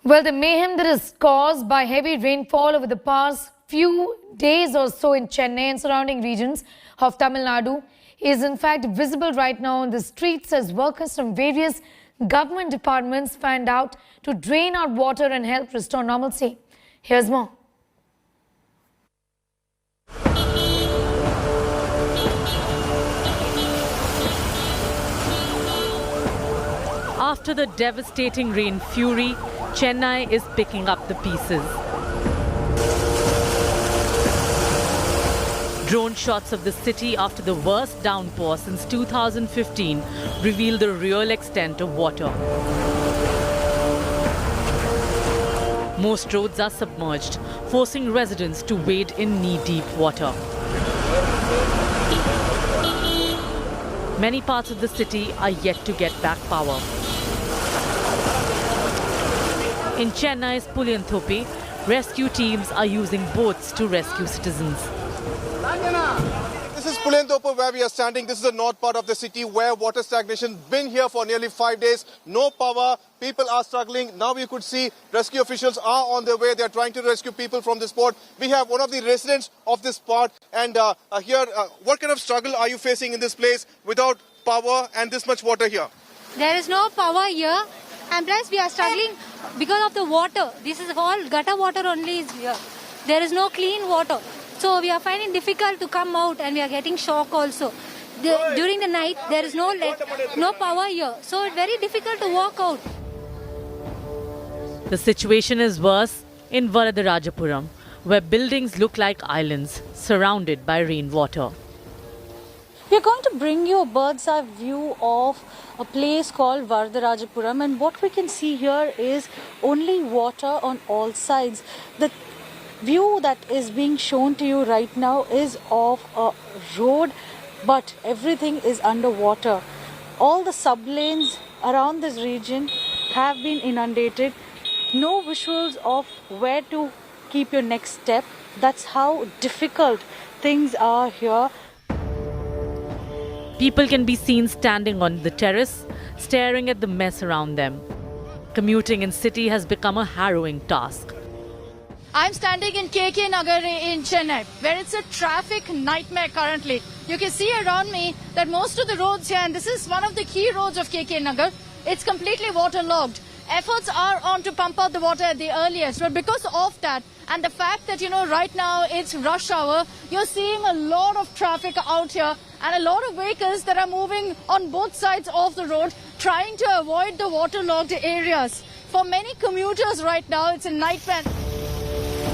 Well, the mayhem that is caused by heavy rainfall over the past few days or so in Chennai and surrounding regions of Tamil Nadu is in fact visible right now on the streets as workers from various government departments find out to drain out water and help restore normalcy. Here's more. After the devastating rain fury, Chennai is picking up the pieces. Drone shots of the city after the worst downpour since 2015 reveal the real extent of water. Most roads are submerged, forcing residents to wade in knee-deep water. Many parts of the city are yet to get back power. In Chennai's Pulianthope, rescue teams are using boats to rescue citizens. This is Pulianthope where we are standing. This is the north part of the city where water stagnation been here for nearly 5 days. No power. People are struggling. Now you could see rescue officials are on their way. They are trying to rescue people from this spot. We have one of the residents of this spot. And here, what kind of struggle are you facing in this place without power and this much water here? There is no power here. And plus we are struggling because of the water. This is all gutter water only is here. There is no clean water. So we are finding difficult to come out and we are getting shock also. During the night there is no power here. So it's very difficult to walk out. The situation is worse in Varadarajapuram, where buildings look like islands surrounded by rainwater. We are going to bring you a bird's eye view of a place called Varadarajapuram, and what we can see here is only water on all sides. The view that is being shown to you right now is of a road, but everything is underwater. All the sublanes around this region have been inundated. No visuals of where to keep your next step. That's how difficult things are here. People can be seen standing on the terrace, staring at the mess around them. Commuting in city has become a harrowing task. I'm standing in KK Nagar in Chennai, where it's a traffic nightmare currently. You can see around me that most of the roads here, and this is one of the key roads of KK Nagar, it's completely waterlogged. Efforts are on to pump out the water at the earliest, but because of that, and the fact that, right now it's rush hour, you're seeing a lot of traffic out here and a lot of vehicles that are moving on both sides of the road, trying to avoid the waterlogged areas. For many commuters right now, it's a nightmare.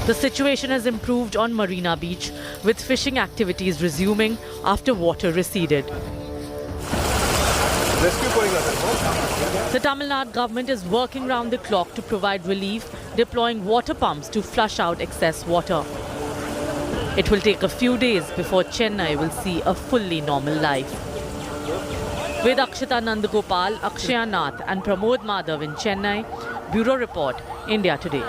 The situation has improved on Marina Beach, with fishing activities resuming after water receded. The Tamil Nadu government is working round the clock to provide relief, deploying water pumps to flush out excess water. It will take a few days before Chennai will see a fully normal life. With Akshita Nandagopal, Akshaya Nath and Pramod Madhav in Chennai, Bureau Report, India Today.